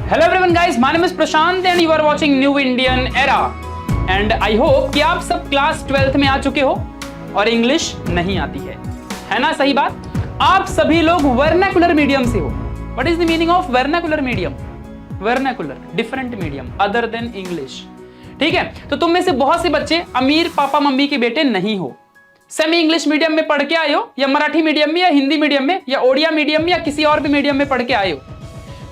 Hello everyone guys, my name is Prashant and you are watching new Indian era and I hope कि आप सब class 12th में आ चुके हो और इंग्लिश नहीं आती है ना? सही बात। आप सभी लोग वर्नाकुलर मीडियम से हो। What is the meaning of vernacular medium? Vernacular, different medium other than English. ठीक है, तो तुम में से बहुत से बच्चे अमीर पापा मम्मी के बेटे नहीं हो। सेमी इंग्लिश मीडियम में पढ़ के आए हो, या मराठी मीडियम में, या हिंदी मीडियम में, या ओडिया मीडियम में, या किसी और भी मीडियम में पढ़ के आए हो।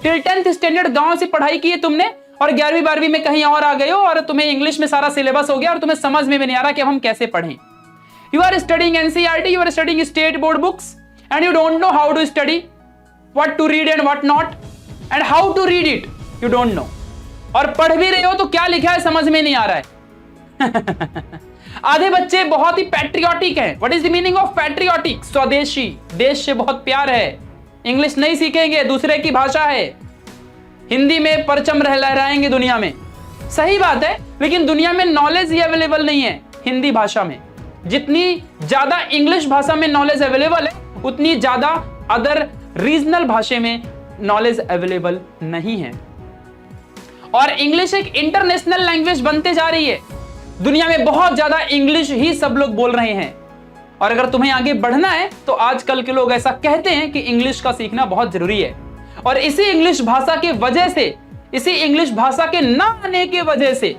टिल 10th स्टैंडर्ड गांव से पढ़ाई की है तुमने और 11वीं 12वीं में कहीं और आ गए हो और तुम्हें इंग्लिश में सारा सिलेबस हो गया और तुम्हें समझ में भी नहीं आ रहा कि अब हम कैसे पढ़ें। You are studying NCERT, you are studying state board books and you don't know how to study, what to read and what not and how to read it you don't know. और पढ़ भी रहे हो तो क्या लिखा है समझ में नहीं आ रहा है। आधे बच्चे बहुत ही पैट्रियोटिक हैं। What is the meaning of patriotic? स्वदेशी, देश से बहुत प्यार है। इंग्लिश नहीं सीखेंगे, दूसरे की भाषा है, हिंदी में परचम लहराएंगे दुनिया में। सही बात है, लेकिन दुनिया में नॉलेज ही अवेलेबल नहीं है हिंदी भाषा में। जितनी ज्यादा इंग्लिश भाषा में नॉलेज अवेलेबल है उतनी ज्यादा अदर रीजनल भाषा में नॉलेज अवेलेबल नहीं है। और इंग्लिश एक इंटरनेशनल लैंग्वेज बनते जा रही है। दुनिया में बहुत ज्यादा इंग्लिश ही सब लोग बोल रहे हैं। और अगर तुम्हें आगे बढ़ना है तो आजकल के लोग ऐसा कहते हैं कि इंग्लिश का सीखना बहुत जरूरी है। और इसी इंग्लिश भाषा के वजह से, इसी इंग्लिश भाषा के ना आने के वजह से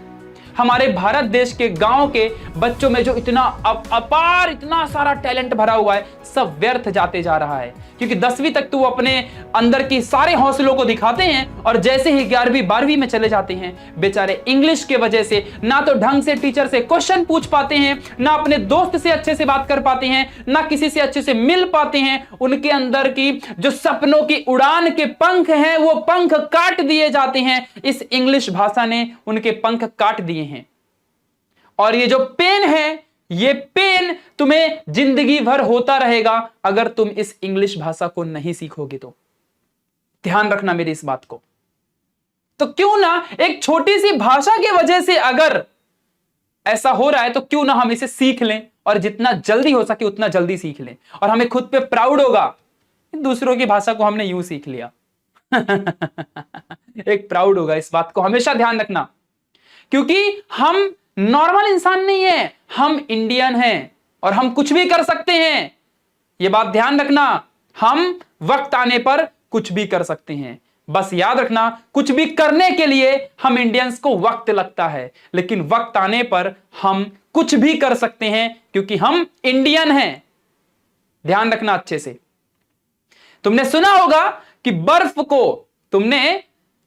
हमारे भारत देश के गांव के बच्चों में जो इतना अपार, इतना सारा टैलेंट भरा हुआ है, सब व्यर्थ जाते जा रहा है। क्योंकि 10वीं तक तो वो अपने अंदर की सारे हौसलों को दिखाते हैं और जैसे ही 11वीं 12वीं में चले जाते हैं, बेचारे इंग्लिश के वजह से ना तो ढंग से टीचर से क्वेश्चन पूछ पाते हैं, ना अपने दोस्त से अच्छे से बात कर पाते हैं, ना किसी से अच्छे से मिल पाते हैं। उनके अंदर की जो सपनों की उड़ान के पंख हैं वो पंख काट दिए जाते हैं। इस इंग्लिश भाषा ने उनके पंख काट दिए हैं। और ये जो पेन है, ये पेन तुम्हें जिंदगी भर होता रहेगा अगर तुम इस इंग्लिश भाषा को नहीं सीखोगे तो। ध्यान रखना मेरी इस बात को। तो क्यों ना एक छोटी सी भाषा की वजह से अगर ऐसा हो रहा है तो क्यों ना हम इसे सीख लें और जितना जल्दी हो सके उतना जल्दी सीख लें। और हमें खुद पे प्राउड होगा, दूसरों की भाषा को हमने यूं सीख लिया। एक प्राउड होगा, इस बात को हमेशा ध्यान रखना। क्योंकि हम नॉर्मल इंसान नहीं है, हम इंडियन हैं और हम कुछ भी कर सकते हैं। यह बात ध्यान रखना, हम वक्त आने पर कुछ भी कर सकते हैं। बस याद रखना, कुछ भी करने के लिए हम इंडियंस को वक्त लगता है, लेकिन वक्त आने पर हम कुछ भी कर सकते हैं क्योंकि हम इंडियन हैं। ध्यान रखना अच्छे से। तुमने सुना होगा कि बर्फ को,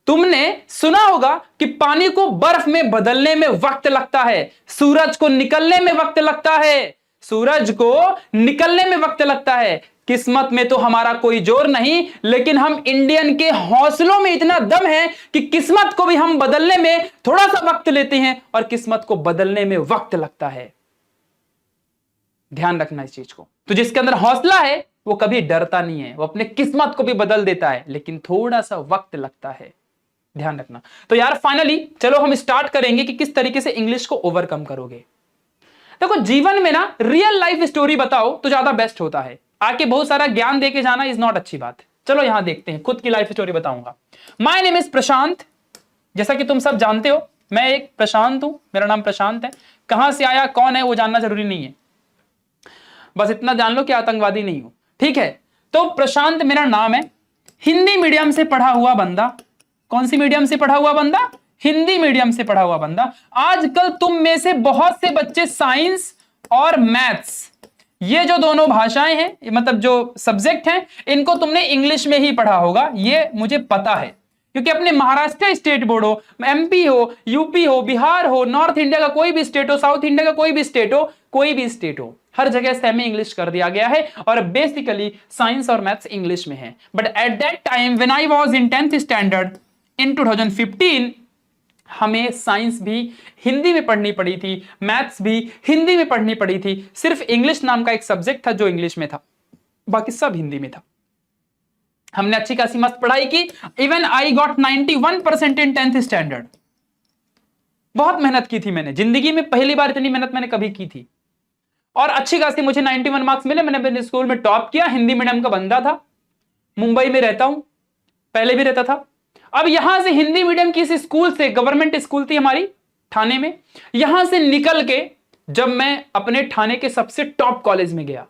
तुमने सुना होगा कि पानी को बर्फ में बदलने में वक्त लगता है, सूरज को निकलने में वक्त लगता है, सूरज को निकलने में वक्त लगता है। किस्मत में तो हमारा कोई जोर नहीं, लेकिन हम इंडियन के हौसलों में इतना दम है कि किस्मत को भी हम बदलने में थोड़ा सा वक्त लेते हैं और किस्मत को बदलने में वक्त लगता है। ध्यान रखना इस चीज को। तो जिसके अंदर हौसला है वो कभी डरता नहीं है, वो अपने किस्मत को भी बदल देता है, लेकिन थोड़ा सा वक्त लगता है। ध्यान रखना। तो यार फाइनली चलो हम स्टार्ट करेंगे कि किस तरीके से इंग्लिश को ओवरकम करोगे। देखो, जीवन में ना रियल लाइफ स्टोरी बताओ तो ज्यादा बेस्ट होता है। आके बहुत सारा ज्ञान देके जाना इज नॉट अच्छी बात। चलो यहां देखते हैं, खुद की लाइफ स्टोरी बताऊंगा। माय नेम इज प्रशांत। जैसा कि तुम सब जानते हो, मैं एक प्रशांत हूं, मेरा नाम प्रशांत है। कहां से आया, कौन है, वो जानना जरूरी नहीं है, बस इतना जान लो कि आतंकवादी नहीं हो। ठीक है, तो प्रशांत मेरा नाम है। हिंदी मीडियम से पढ़ा हुआ बंदा। कौन सी मीडियम से पढ़ा हुआ बंदा? हिंदी मीडियम से पढ़ा हुआ बंदा। आजकल तुम में से बहुत से बच्चे साइंस और मैथ्स, ये जो दोनों भाषाएं हैं, मतलब जो सब्जेक्ट हैं, इनको तुमने इंग्लिश में ही पढ़ा होगा, ये मुझे पता है। क्योंकि अपने महाराष्ट्र स्टेट बोर्ड हो, एमपी हो, यूपी हो, बिहार हो, नॉर्थ इंडिया का कोई भी स्टेट हो, साउथ इंडिया का कोई भी स्टेट हो, कोई भी स्टेट हो, हर जगह सेमी इंग्लिश कर दिया गया है और बेसिकली साइंस और मैथ्स इंग्लिश में है। But at that time when I was in 10th standard in 2015, हमें साइंस भी हिंदी में पढ़नी पड़ी थी, मैथ्स भी हिंदी में पढ़नी पड़ी थी। सिर्फ इंग्लिश नाम का एक सब्जेक्ट था जो इंग्लिश में था, बाकी सब हिंदी में था। हमने अच्छी खासी मस्त पढ़ाई की। Even I got 91% in 10th standard. बहुत मेहनत की थी मैंने, जिंदगी में पहली बार इतनी मेहनत मैंने कभी की थी और अच्छी खासी मुझे 91 मार्क्स मिले। मैंने अपने स्कूल में टॉप किया। हिंदी मीडियम का बंदा था, मुंबई में रहता हूं, पहले भी रहता था। अब यहां से हिंदी मीडियम की इस स्कूल से, गवर्नमेंट स्कूल थी हमारी ठाणे में, यहां से निकल के जब मैं अपने ठाणे के सबसे टॉप कॉलेज में गया,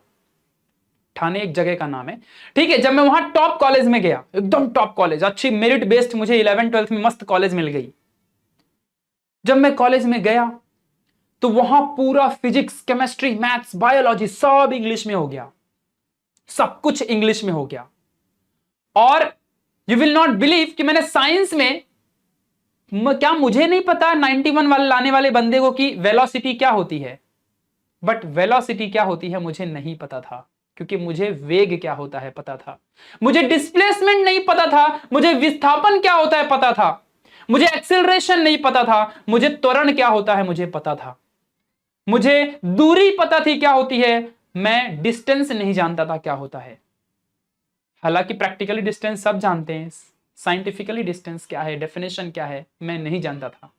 ठाणे एक जगह का नाम है, ठीक है, जब मैं वहां टॉप कॉलेज में गया, एकदम टॉप कॉलेज, अच्छी मेरिट बेस्ड मुझे 11th-12th में मस्त कॉलेज मिल गई। जब मैं कॉलेज में गया तो वहां पूरा फिजिक्स, केमिस्ट्री, मैथ्स, बायोलॉजी सब इंग्लिश में हो गया, सब कुछ इंग्लिश में हो गया। और यू विल नॉट बिलीव कि मैंने साइंस में, क्या मुझे नहीं पता 91 वाले लाने वाले बंदे को कि वेलोसिटी क्या होती है, बट वेलोसिटी क्या होती है मुझे नहीं पता था, क्योंकि मुझे वेग क्या होता है पता था, मुझे डिस्प्लेसमेंट नहीं पता था, मुझे विस्थापन क्या होता है पता था, मुझे एक्सेलरेशन नहीं पता था, मुझे त्वरण क्या होता है मुझे पता था, मुझे दूरी पता थी क्या होती है, मैं डिस्टेंस नहीं जानता था क्या होता है। हालांकि प्रैक्टिकली डिस्टेंस सब जानते हैं, साइंटिफिकली डिस्टेंस क्या है, डेफिनेशन क्या है, मैं नहीं जानता था।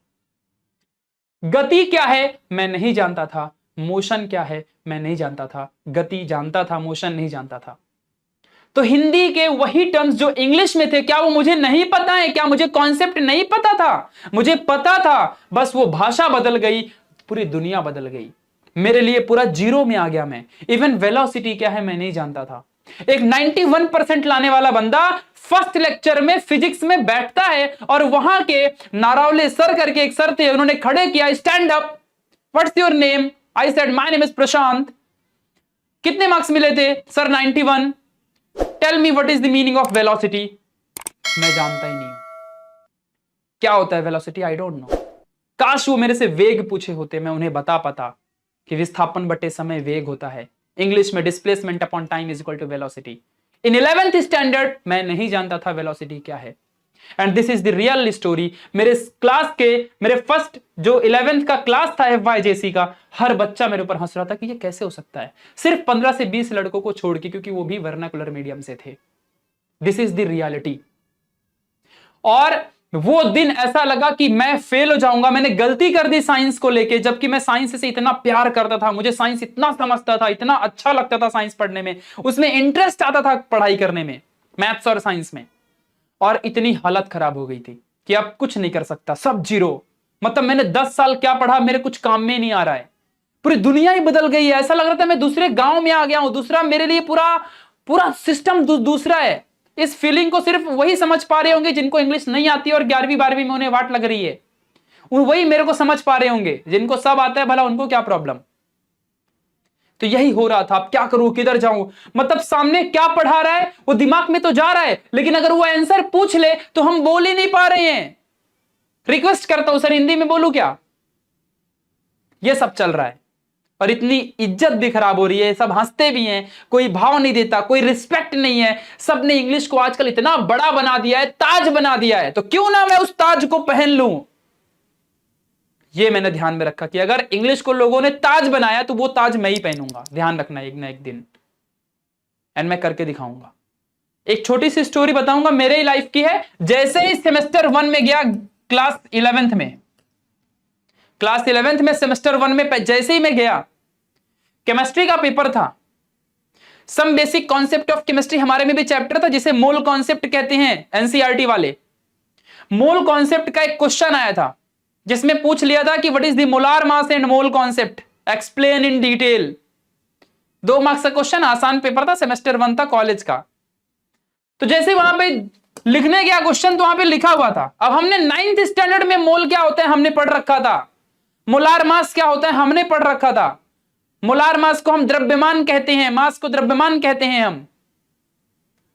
गति क्या है मैं नहीं जानता था, मोशन क्या है मैं नहीं जानता था, गति जानता था, मोशन नहीं जानता था। तो हिंदी के वही टर्म्स जो इंग्लिश में थे, क्या वो मुझे नहीं पता है, क्या मुझे कॉन्सेप्ट नहीं पता था, मुझे पता था, बस वो भाषा बदल गई, पूरी दुनिया बदल गई, मेरे लिए पूरा जीरो में आ गया मैं। इवन वेलोसिटी क्या है मैं नहीं जानता था। एक 91% लाने वाला बंदा फर्स्ट लेक्चर में फिजिक्स में बैठता है और वहां के नारावले सर करके एक सर थे, उन्होंने खड़े किया, stand up, what's your name, I said my name is Prashant, कितने मार्क्स मिले थे sir 91, tell me what is the meaning of velocity, मैं जानता ही नहीं हूं क्या होता है वेलोसिटी, आई डोंट नो। काश वो मेरे से वेग पूछे होते, मैं उन्हें बता पाता कि विस्थापन बटे समय वेग होता है, इंग्लिश में displacement upon time is equal to velocity. In 11th standard मैं नहीं जानता था वेलोसिटी क्या है, and this is the real story. मेरे क्लास के, मेरे फर्स्ट जो 11th का क्लास था FYJC का, हर बच्चा मेरे ऊपर हंस रहा था कि ये कैसे हो सकता है, सिर्फ 15 से 20 लड़कों को छोड़ के, क्योंकि वो भी वर्नाकुलर मीडियम से थे। This is the reality. और वो दिन ऐसा लगा कि मैं फेल हो जाऊंगा, मैंने गलती कर दी साइंस को लेके, जबकि मैं साइंस से इतना प्यार करता था, मुझे साइंस इतना समझता था, इतना अच्छा लगता था साइंस पढ़ने में, उसमें इंटरेस्ट आता था पढ़ाई करने में, मैथ्स और साइंस में। और इतनी हालत खराब हो गई थी कि अब कुछ नहीं कर सकता, सब जीरो। मतलब मैंने 10 साल क्या पढ़ा, मेरे कुछ काम में नहीं आ रहा है, पूरी दुनिया ही बदल गई है, ऐसा लग रहा था मैं दूसरे गांव में आ गया हूं, दूसरा मेरे लिए पूरा सिस्टम दूसरा है। इस फीलिंग को सिर्फ वही समझ पा रहे होंगे जिनको इंग्लिश नहीं आती और 11वीं 12वीं में उन्हें वाट लग रही है, वही मेरे को समझ पा रहे होंगे, जिनको सब आता है भला उनको क्या प्रॉब्लम। तो यही हो रहा था, अब क्या करूं, किधर जाऊं, मतलब सामने क्या पढ़ा रहा है वो दिमाग में तो जा रहा है, लेकिन अगर वो आंसर पूछ ले तो हम बोल ही नहीं पा रहे हैं। रिक्वेस्ट करता हूं सर हिंदी में बोलूं क्या, ये सब चल रहा है। और इतनी इज्जत भी खराब हो रही है, सब हंसते भी हैं, कोई भाव नहीं देता, कोई रिस्पेक्ट नहीं है, सबने इंग्लिश को आजकल इतना बड़ा बना दिया है, ताज बना दिया है, तो क्यों ना मैं उस ताज को पहन लूं। ये मैंने ध्यान में रखा कि अगर इंग्लिश को लोगों ने ताज बनाया तो वो ताज मैं ही पहनूंगा, ध्यान रखना एक ना एक दिन, एंड मैं करके दिखाऊंगा। एक छोटी सी स्टोरी बताऊंगा, मेरे ही लाइफ की है। जैसे ही सेमेस्टर 1 में गया, क्लास 11th में सेमेस्टर 1 में जैसे ही मैं गया, केमिस्ट्री का पेपर था, some basic concept of chemistry, हमारे में भी चैप्टर था जिसे मोल कॉन्सेप्ट कहते हैं, एनसीईआरटी वाले। मोल कॉन्सेप्ट का एक क्वेश्चन आया था जिसमें पूछ लिया था कि what is the molar mass and mole concept, explain in detail. 2 marks का क्वेश्चन, आसान पेपर था, सेमेस्टर 1 था कॉलेज का। तो जैसे वहां पे लिखने गया क्वेश्चन, तो वहां पे लिखा हुआ था, अब हमने 9th स्टैंडर्ड में मोल क्या होता है हमने पढ़ रखा था, मोलार मास क्या होता है हमने पढ़ रखा था। मोलार मास को हम द्रव्यमान कहते हैं, मास को द्रव्यमान कहते हैं हम।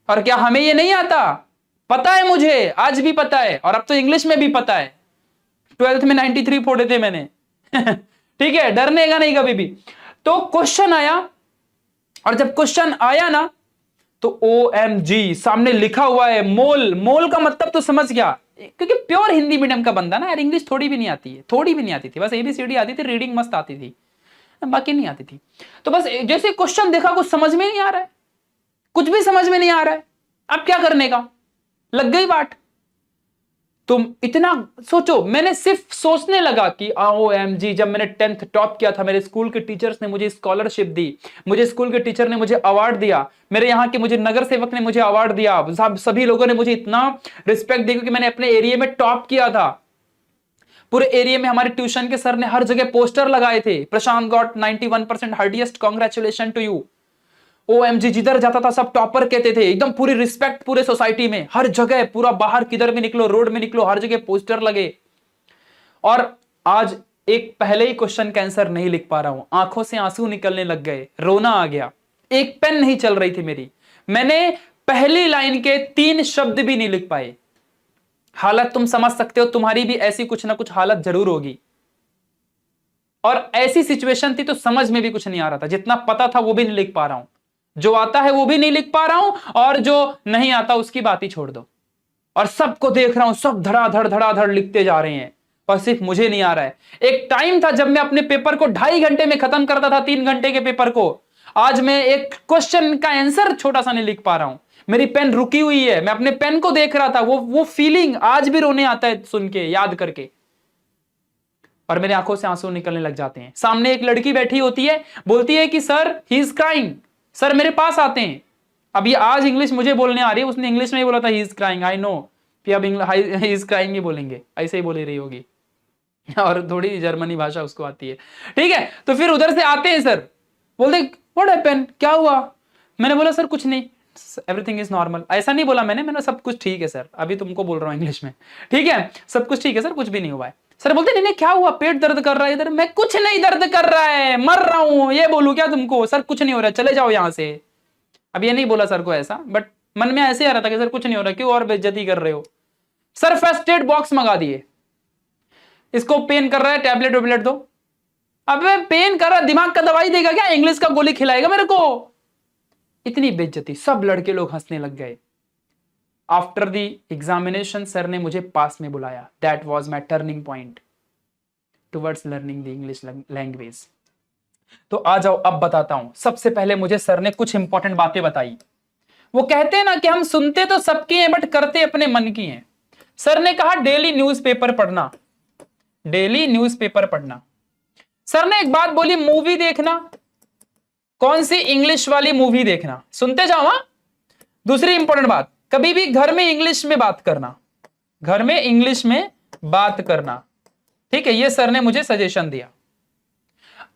और क्या हमें ये नहीं आता, पता है मुझे, आज भी पता है, और अब तो इंग्लिश में भी पता है। 12th में 93 फोड़े थे मैंने ठीक है, डरने का नहीं कभी भी। तो क्वेश्चन आया, और जब क्वेश्चन आया ना तो OMG सामने लिखा हुआ है मोल। मोल का मतलब तो समझ गया, क्योंकि प्योर हिंदी मीडियम का बंदा ना यार, इंग्लिश थोड़ी भी नहीं आती है, थोड़ी भी नहीं आती थी, बस ABCD आती थी, रीडिंग मस्त आती थी, बाकी नहीं आती थी। तो बस जैसे क्वेश्चन देखा, कुछ समझ में नहीं आ रहा है, कुछ भी समझ में नहीं आ रहा है, अब क्या करने का, लग गई बात। तुम इतना सोचो, मैंने सिर्फ सोचने लगा कि OMG, जब मैंने 10th टॉप किया था, मेरे स्कूल के टीचर्स ने मुझे स्कॉलरशिप दी, मुझे स्कूल के टीचर ने मुझे अवार्ड दिया, मेरे यहाँ के मुझे नगर सेवक ने मुझे अवार्ड दिया, सभी लोगों ने मुझे इतना रिस्पेक्ट दी क्योंकि मैंने अपने एरिया में टॉप किया था। पूरे एरिया में हमारे ट्यूशन के सर ने हर जगह पोस्टर लगाए थे, Prashant got 91% hardiest, congratulation to you. OMG, जिधर जाता था सब टॉपर कहते थे, एकदम पूरी रिस्पेक्ट पूरे सोसाइटी में, हर जगह, पूरा बाहर किधर भी निकलो, रोड में निकलो, हर जगह पोस्टर लगे। और आज एक पहले ही क्वेश्चन का आंसर नहीं लिख पा रहा हूं, आंखों से आंसू निकलने लग गए, रोना आ गया, एक पेन नहीं चल रही थी मेरी, मैंने पहली लाइन के 3 शब्द भी नहीं लिख पाए। हालत तुम समझ सकते हो, तुम्हारी भी ऐसी कुछ ना कुछ हालत जरूर होगी। और ऐसी सिचुएशन थी तो समझ में भी कुछ नहीं आ रहा था, जितना पता था वो भी नहीं लिख पा रहा हूं, जो आता है वो भी नहीं लिख पा रहा हूं, और जो नहीं आता उसकी बात ही छोड़ दो। और सबको देख रहा हूं, सब धड़ाधड़ लिखते जा रहे हैं, और सिर्फ मुझे नहीं आ रहा है। एक टाइम था जब मैं अपने पेपर को 2.5 घंटे में खत्म करता था, 3 घंटे के पेपर को। आज मैं एक क्वेश्चन का आंसर छोटा सा नहीं लिख पा रहा हूं, मेरी पेन रुकी हुई है, मैं अपने पेन को देख रहा था, वो फीलिंग आज भी रोने आता है सुन के, याद करके, और मेरी आंखों से आंसू निकलने लग जाते हैं। सामने एक लड़की बैठी होती है, बोलती है कि sir he is crying, sir मेरे पास आते हैं। अब ये आज इंग्लिश मुझे बोलने आ रही है, उसने इंग्लिश में ही बोला था he is crying, I know, कि अब ही इज क्राइंग ही बोलेंगे, ऐसे ही बोले रही होगी, और थोड़ी जर्मनी भाषा उसको आती है, ठीक है। तो फिर उधर से आते हैं सर, बोलते व्हाट हैपेंड, क्या हुआ? मैंने बोला सर कुछ नहीं, एवरीथिंग इज नॉर्मल। ऐसा नहीं बोला मैंने सब कुछ ठीक है सर, अभी तुमको बोल रहा हूँ इंग्लिश में, ठीक है सब कुछ ठीक है सर, कुछ भी नहीं हुआ है। सर बोलते नहीं नहीं क्या हुआ, पेट दर्द कर रहा है इधर। मैं कुछ नहीं दर्द कर रहा है, मर रहा हूं, ये बोलूं क्या तुमको? सर कुछ नहीं हो रहा, चले जाओ यहां से। अब ये नहीं बोला सर को ऐसा, बट मन में ऐसे आ रहा था कि सर कुछ नहीं हो रहा, क्यों और बेइज्जती कर रहे हो। सर फर्स्ट एड बॉक्स मंगा दिए, इसको पेन कर रहा है, टैबलेट वैबलेट दो। अब पेन कर रहा, दिमाग का दवाई देगा क्या, इंग्लिश का गोली खिलाएगा मेरे को? इतनी बेइज्जती, सब लड़के लोग हंसने लग गए। आफ्टर द एग्जामिनेशन सर ने मुझे पास में बुलाया, that was my turning point towards learning the English language. तो आ जाओ अब बताता हूं। सबसे पहले मुझे सर ने कुछ इंपॉर्टेंट बातें बताई। वो कहते हैं ना कि हम सुनते तो सबकी हैं बट करते अपने मन की हैं। सर ने कहा डेली न्यूज़पेपर पढ़ना, डेली न्यूज़पेपर पढ़ना। सर ने एक बात बोली, मूवी देखना, कौन सी? इंग्लिश वाली मूवी देखना, सुनते जाओ। हां, दूसरी इंपॉर्टेंट बात, कभी भी घर में इंग्लिश में बात करना, घर में इंग्लिश में बात करना, ठीक है, ये सर ने मुझे सजेशन दिया।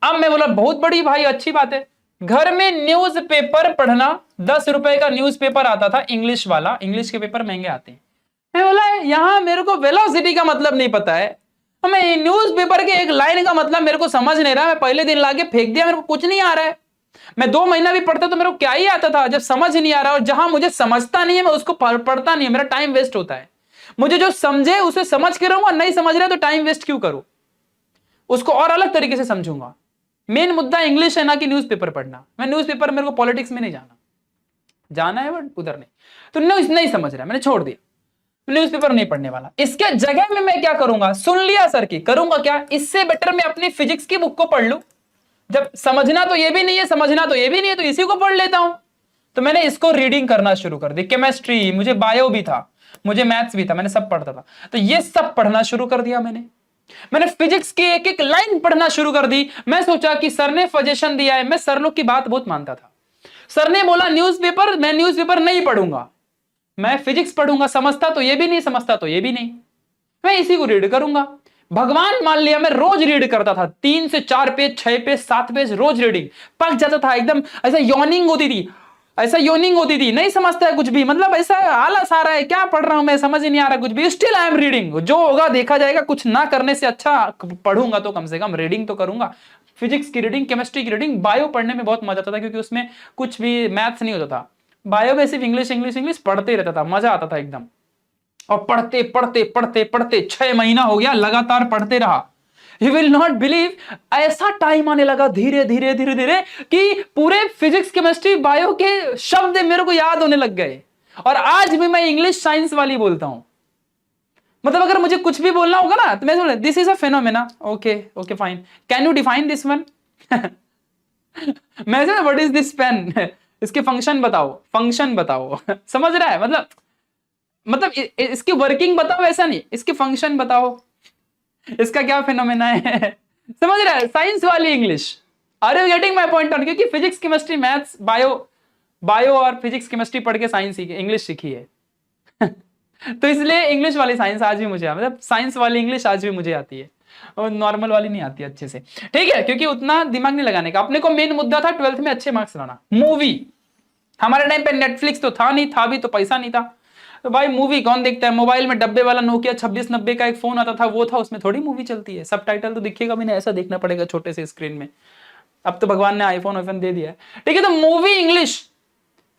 अब मैं बोला बहुत बड़ी भाई अच्छी बात है, घर में न्यूज़पेपर पढ़ना। 10 रुपए का न्यूज़पेपर आता था इंग्लिश वाला, इंग्लिश के पेपर महंगे आते हैं। मैं बोला यहां मेरे को वेलोसिटी का मतलब नहीं पता है, मैं न्यूज़पेपर के एक लाइन का मतलब मेरे को समझ नहीं रहा, मैं पहले दिन लाके फेंक दिया, मेरे को कुछ नहीं आ रहा है। मैं 2 महीना भी पढ़ता तो मेरे को क्या ही आता था, जब समझ नहीं आ रहा, और जहां मुझे समझता नहीं है मैं उसको पढ़ता नहीं है, मेरा टाइम वेस्ट होता है। मुझे जो समझे उसे समझ के रहूंगा, नहीं समझ रहा तो टाइम वेस्ट क्यों करूं, उसको और अलग तरीके से समझूंगा। मेन मुद्दा इंग्लिश है ना कि न्यूज़पेपर पढ़ना। मैं न्यूज़पेपर, मेरे को पॉलिटिक्स में नहीं जाना है, बट उधर नहीं, तो नहीं समझ रहा, मैंने छोड़ दिया, न्यूज़पेपर नहीं पढ़ने वाला। इसके जगह में मैं क्या करूंगा, सुन लिया सर की, करूंगा क्या, इससे बेटर मैं अपनी फिजिक्स की बुक को पढ़ लूं। जब समझना तो ये भी नहीं है, समझना तो ये भी नहीं है, तो इसी को पढ़ लेता हूं। तो मैंने इसको रीडिंग करना शुरू कर दी। केमिस्ट्री, मुझे बायो भी था, मुझे मैथ्स भी था, मैंने सब पढ़ता था, तो ये सब पढ़ना शुरू कर दिया मैंने फिजिक्स की एक एक लाइन पढ़ना शुरू कर दी। मैं सोचा कि सर ने सजेशन दिया है, मैं सर लोग की बात बहुत मानता था। सर ने बोला न्यूज़पेपर, मैं न्यूज़पेपर नहीं पढ़ूंगा, मैं फिजिक्स पढ़ूंगा, समझता तो ये भी नहीं, समझता तो ये भी नहीं, मैं इसी को रीड करूंगा। भगवान मान लिया, मैं रोज रीड करता था, 3 से 4 पेज, 6 पेज, 7 पेज रोज रीडिंग, पक जाता था एकदम, ऐसा यॉर्निंग होती थी, ऐसा योनिंग होती थी, नहीं समझता है कुछ भी, मतलब ऐसा आलस आ रहा है, क्या पढ़ रहा हूं मैं, समझ ही नहीं आ रहा कुछ भी, स्टिल आई एम रीडिंग। जो होगा देखा जाएगा, कुछ ना करने से अच्छा पढ़ूंगा तो कम से कम रीडिंग तो करूंगा। फिजिक्स की रीडिंग, केमिस्ट्री की रीडिंग, बायो पढ़ने में बहुत मजा आता था क्योंकि उसमें कुछ भी मैथ्स नहीं होता था। बायो में सिर्फ इंग्लिश इंग्लिश इंग्लिश पढ़ते रहता था, मजा आता था एकदम। और पढ़ते पढ़ते पढ़ते पढ़ते 6 महीना हो गया, लगातार पढ़ते रहा। यू विल नॉट बिलीव, ऐसा टाइम आने लगा धीरे धीरे धीरे धीरे कि पूरे फिजिक्स केमिस्ट्री बायो के शब्द मेरे को याद होने लग गए। और आज भी मैं इंग्लिश साइंस वाली बोलता हूं। मतलब अगर मुझे कुछ भी बोलना होगा ना तो मैं बोलूं this is a phenomena, okay okay fine, can you define this one. मैं व्हाट इज दिस पेन, इसके फंक्शन बताओ, फंक्शन बताओ। समझ रहा है, मतलब मतलब इसकी वर्किंग बताओ, ऐसा नहीं, इसकी फंक्शन बताओ, इसका क्या फिनोमेना है। समझ रहा है, साइंस वाली English. Are you getting my point on? क्योंकि फिजिक्स केमिस्ट्री मैथ्स बायो और फिजिक्स केमिस्ट्री पढ़ के साइंस सीखी, इंग्लिश सीखी है। तो इसलिए इंग्लिश वाली साइंस आज भी मुझे, मतलब साइंस वाली इंग्लिश आज भी मुझे आती है, और नॉर्मल वाली नहीं आती अच्छे से। ठीक है, क्योंकि उतना दिमाग नहीं लगाने का। अपने को मेन मुद्दा था 12th में अच्छे मार्क्स लाना। मूवी, हमारे टाइम पे नेटफ्लिक्स तो था नहीं, था भी तो पैसा नहीं था, तो भाई मूवी कौन देखता है। मोबाइल में डब्बे वाला नोकिया 2690 का एक फोन आता था, वो था, उसमें थोड़ी मूवी चलती है, सबटाइटल तो दिखेगा भी नहीं, ऐसा देखना पड़ेगा छोटे से स्क्रीन में। अब तो भगवान ने आईफोन दे दिया है। ठीक है, तो मूवी इंग्लिश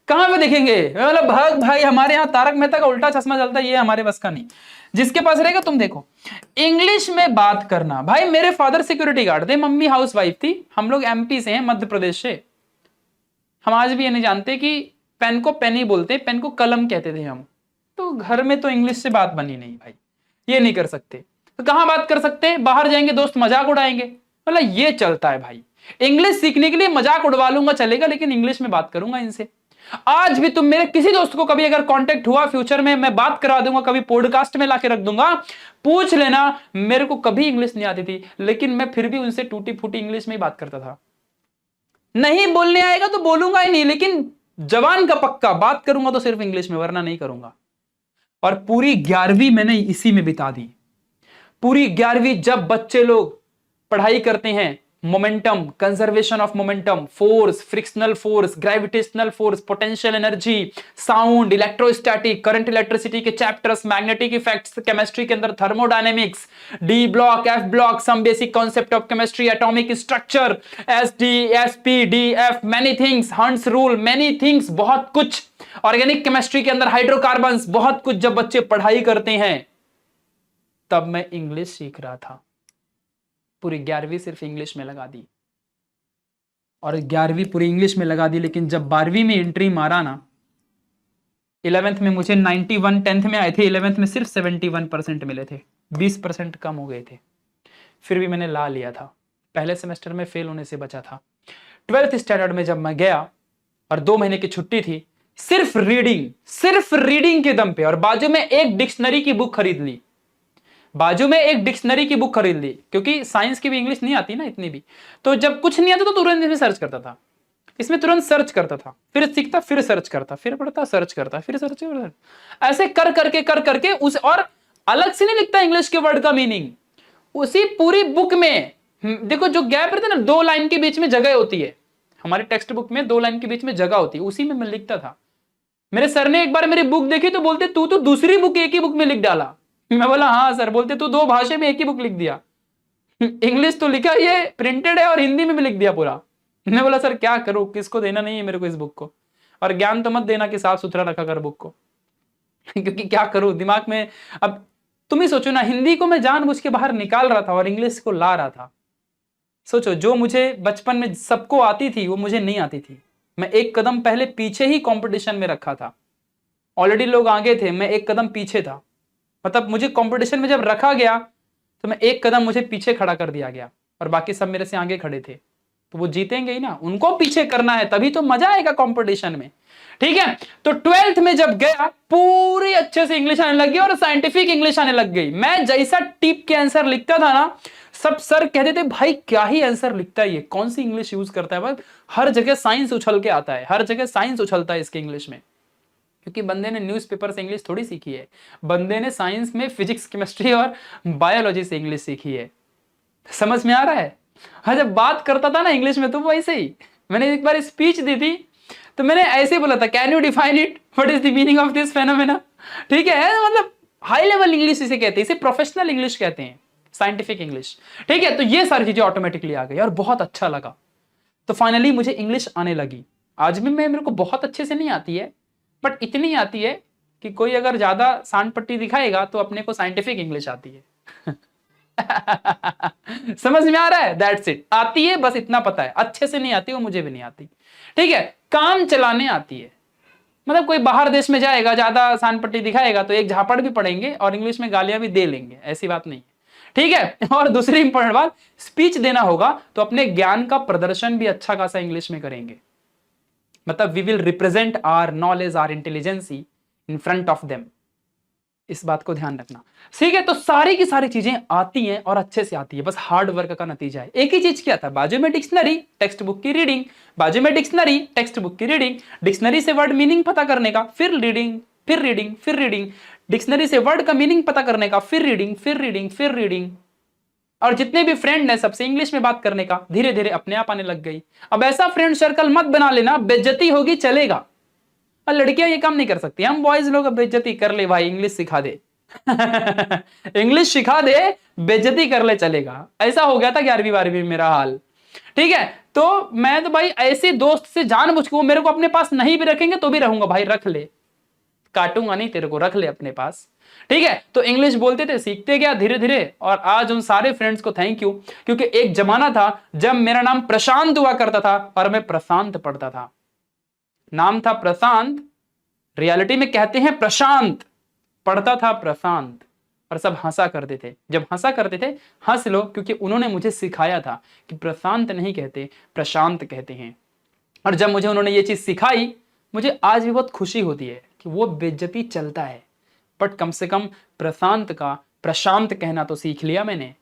कहां पे देखेंगे, मतलब भाई हमारे यहाँ तारक मेहता का उल्टा चश्मा चलता है, ये हमारे बस का नहीं। जिसके पास रहेगा, तुम देखो इंग्लिश में बात करना। भाई मेरे फादर सिक्योरिटी गार्ड थे, मम्मी हाउस वाइफ थी, हम लोग एमपी से हैं, मध्य प्रदेश से। हम आज भी ये नहीं जानते कि पेन को पेन ही बोलते, पेन को कलम कहते थे हम। तो घर में तो इंग्लिश से बात बनी नहीं भाई, ये नहीं कर सकते। तो कहां बात कर सकते हैं, बाहर जाएंगे दोस्त मजाक उड़ाएंगे, मतलब ये चलता है भाई। इंग्लिश सीखने के लिए मजाक उड़वा लूंगा चलेगा, लेकिन इंग्लिश में बात करूंगा इनसे। आज भी तुम मेरे किसी दोस्त को कभी अगर कांटेक्ट हुआ फ्यूचर में, मैं बात करा दूंगा, कभी पॉडकास्ट में लाके रख दूंगा, पूछ लेना। मेरे को कभी इंग्लिश नहीं आती थी, लेकिन मैं फिर भी उनसे टूटी फूटी इंग्लिश में ही बात करता था। नहीं बोलने आएगा तो बोलूंगा ही नहीं, लेकिन जवान का पक्का बात करूंगा तो सिर्फ इंग्लिश में, वरना नहीं करूंगा। और पूरी 11वीं मैंने इसी में बिता दी। पूरी 11वीं जब बच्चे लोग पढ़ाई करते हैं, momentum, conservation of momentum, force, frictional force, gravitational force, potential energy, sound, electrostatic, current electricity के चैप्टर्स, मैग्नेटिक इफेक्ट्स, केमिस्ट्री के अंदर thermodynamics, D block, F block, some basic concept of chemistry, atomic structure, S D, S P, D F, many things, Hund's rule, many things, बहुत कुछ। Organic chemistry के अंदर hydrocarbons, बहुत कुछ। जब बच्चे पढ़ाई करते हैं, तब मैं इंग्लिश सीख रहा था। पूरी 11वीं सिर्फ इंग्लिश में लगा दी, और 11वीं पूरी इंग्लिश में लगा दी। लेकिन जब 12वीं में एंट्री मारा ना, 11th में मुझे 91, 10th में आए थे, 11th में सिर्फ 71% मिले थे, 20% कम हो गए थे। फिर भी मैंने ला लिया था, पहले सेमेस्टर में फेल होने से बचा था। 12th स्टैंडर्ड में जब मैं गया और 2 महीने की छुट्टी थी, सिर्फ रीडिंग के दम पे, और बाजू में एक डिक्शनरी की बुक खरीद ली, क्योंकि साइंस की भी इंग्लिश नहीं आती ना इतनी भी। तो जब कुछ नहीं आता तो तुरंत इसमें सर्च करता था, फिर सीखता, फिर सर्च करता, फिर पढ़ता, सर्च करता, फिर सर्च करता, ऐसे कर करके उस, और अलग से नहीं लिखता इंग्लिश के वर्ड का मीनिंग, उसी पूरी बुक में। देखो जो गैप रहता है ना, 2 लाइन के बीच में जगह होती है, हमारी टेक्स्ट बुक में 2 लाइन के बीच में जगह होती है, उसी में मैं लिखता था। मेरे सर ने एक बार मेरी बुक देखी तो बोलते, तू तो दूसरी बुक एक ही बुक में लिख डाला। मैं बोला हाँ सर। बोलते, तू 2 भाषा में एक ही बुक लिख दिया, इंग्लिश तो लिखा, ये प्रिंटेड है, और हिंदी में भी लिख दिया पूरा। मैं बोला सर क्या करूं, किसको देना नहीं है मेरे को इस बुक को, और ज्ञान तो मत देना कि साफ सुथरा रखा कर बुक को। क्योंकि क्या करूं दिमाग में। अब तुम ही सोचो ना, हिंदी को मैं जानबूझ के बाहर निकाल रहा था और इंग्लिश को ला रहा था। सोचो, जो मुझे बचपन में सबको आती थी वो मुझे नहीं आती थी। मैं एक कदम पहले पीछे ही कंपटीशन में रखा था। ऑलरेडी लोग आगे थे, मैं एक कदम पीछे था। मतलब मुझे कंपटीशन में जब रखा गया तो मैं एक कदम मुझे पीछे खड़ा कर दिया गया, और बाकी सब मेरे से आगे खड़े थे। तो वो जीतेंगे ही ना, उनको पीछे करना है, तभी तो मजा आएगा कंपटीशन में। ठीक है, तो 12th में जब गया, पूरी अच्छे से इंग्लिश आने लग गई, और साइंटिफिक इंग्लिश आने लग गई। मैं जैसा टिप के आंसर लिखता था ना, सब सर कहते थे भाई क्या ही आंसर लिखता है ये, कौन सी इंग्लिश यूज करता है भाई। हर जगह साइंस उछल के आता है, हर जगह साइंस उछलता है इसके इंग्लिश में। क्योंकि बंदे ने न्यूज़पेपर से इंग्लिश थोड़ी सीखी है, बंदे ने साइंस में फिजिक्स, केमिस्ट्री और बायोलॉजी से इंग्लिश सीखी है। समझ में आ रहा है। हाँ, जब बात करता था ना इंग्लिश में तो वैसे ही, मैंने एक बार स्पीच दी थी तो मैंने ऐसे बोला था, can you define it, what is the meaning of this phenomena. ठीक है, मतलब हाई लेवल इंग्लिश इसे कहते हैं, इसे प्रोफेशनल इंग्लिश कहते हैं, साइंटिफिक इंग्लिश। ठीक है, तो ये सारी चीजें ऑटोमेटिकली आ गई और बहुत अच्छा लगा। तो फाइनली मुझे इंग्लिश आने लगी। आज भी मेरे को बहुत अच्छे से नहीं आती है, बट इतनी आती है कि कोई अगर ज्यादा सांड पट्टी दिखाएगा तो अपने को साइंटिफिक इंग्लिश आती है। समझ में आ रहा है, दैट्स इट। आती है, बस इतना पता है, अच्छे से नहीं आती, वो मुझे भी नहीं आती। ठीक है, काम चलाने आती है। मतलब कोई बाहर देश में जाएगा, ज्यादा सांड पट्टी दिखाएगा तो एक झापड़ भी पड़ेंगे और इंग्लिश में गालियां भी दे लेंगे, ऐसी बात नहीं। ठीक है, और दूसरी इंपॉर्टेंट बात, स्पीच देना होगा तो अपने ज्ञान का प्रदर्शन भी अच्छा खासा इंग्लिश में करेंगे। मतलब we will represent our knowledge, our intelligency in front of them. इस बात को ध्यान रखना। ठीक है, तो सारी की सारी चीजें आती हैं और अच्छे से आती है, बस हार्ड वर्क का नतीजा है। एक ही चीज क्या था, बाजू में डिक्शनरी, टेक्स्ट बुक की रीडिंग, बाजू में डिक्शनरी, टेक्स्ट बुक की रीडिंग, डिक्शनरी से वर्ड मीनिंग पता करने का, फिर रीडिंग, फिर रीडिंग, फिर रीडिंग, डिक्शनरी से वर्ड का मीनिंग पता करने का, फिर रीडिंग, फिर रीडिंग, फिर रीडिंग, और जितने भी फ्रेंड हैं सबसे इंग्लिश में बात करने का धीरे धीरे अपने आप आने लग गई। अब ऐसा फ्रेंड सर्कल मत बना लेना, बेइज्जती होगी चलेगा। और लड़कियां ये काम नहीं कर सकती, हम बॉयज लोग बेइज्जती कर ले भाई, इंग्लिश सिखा दे इंग्लिश सिखा दे, बेइज्जती कर ले चलेगा। ऐसा हो गया था 11वीं 12वीं में मेरा हाल। ठीक है, तो मैं तो भाई ऐसे दोस्त से जानबूझ के, वो मेरे को अपने पास नहीं भी रखेंगे तो भी रहूंगा भाई, रख ले, काटूंगा नहीं तेरे को, रख ले अपने पास। ठीक है, तो इंग्लिश बोलते थे, सीखते गया धीरे धीरे, और आज उन सारे फ्रेंड्स को थैंक यू, क्योंकि एक जमाना था जब मेरा नाम प्रशांत हुआ करता था और मैं प्रशांत पढ़ता था। नाम था प्रशांत, रियलिटी में कहते हैं प्रशांत, पढ़ता था प्रशांत, और सब हंसा करते थे। जब हंसा करते थे, हंस लो, क्योंकि उन्होंने मुझे सिखाया था कि प्रशांत नहीं कहते, प्रशांत कहते हैं। और जब मुझे उन्होंने ये चीज सिखाई, मुझे आज भी बहुत खुशी होती है कि वो बेइज्जती चलता है, बट कम से कम प्रशांत का प्रशांत कहना तो सीख लिया मैंने।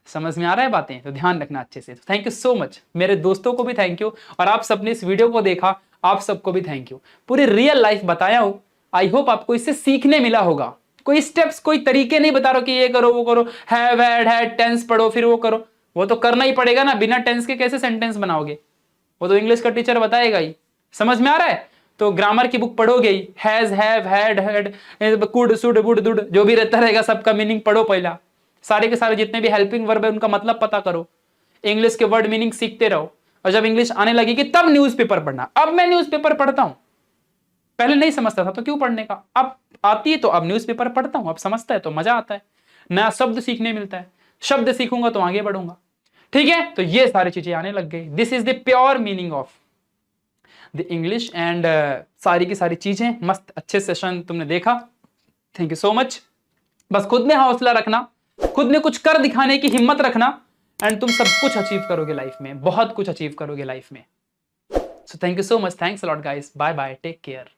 समझ में आ रहा है बातें, तो ध्यान रखना अच्छे से। थैंक यू सो मच, मेरे दोस्तों को भी थैंक यू, और आप सबने इस वीडियो को देखा, आप सबको भी थैंक यू। पूरी रियल लाइफ बताया हूं, आई होप आपको इससे सीखने मिला होगा। कोई स्टेप्स, कोई तरीके नहीं बता रहा कि ये करो वो करो, हैव हैड हैड, टेंस पढ़ो फिर वो करो, वो तो करना ही पड़ेगा ना, बिना टेंस के कैसे सेंटेंस बनाओगे, वो तो इंग्लिश का टीचर बताएगा ही। समझ में आ रहा है, तो ग्रामर की बुक पढ़ोगे ही, has have had had, could should would दुड, जो भी रहता रहेगा सबका मीनिंग पढ़ो पहला, सारे के सारे जितने भी हेल्पिंग वर्ब है उनका मतलब पता करो, इंग्लिश के वर्ड मीनिंग सीखते रहो, और जब इंग्लिश आने लगेगी तब न्यूज़पेपर पढ़ना। अब मैं न्यूज़पेपर पढ़ता हूं, पहले नहीं समझता था तो क्यों पढ़ने का, अब आती है तो अब न्यूज़पेपर पढ़ता हूं, अब समझता है तो मजा आता है, नया शब्द सीखने मिलता है, शब्द सीखूंगा तो आगे बढ़ूंगा। ठीक है, तो ये सारी चीजें आने लग गई। This is the pure meaning of the English, and सारी की सारी चीजें मस्त, अच्छे सेशन तुमने देखा, थैंक यू सो मच। बस खुद में हौसला रखना, खुद में कुछ कर दिखाने की हिम्मत रखना, एंड तुम सब कुछ अचीव करोगे लाइफ में, बहुत कुछ अचीव करोगे लाइफ में। So thank you so much, thanks a lot guys, bye bye, take care.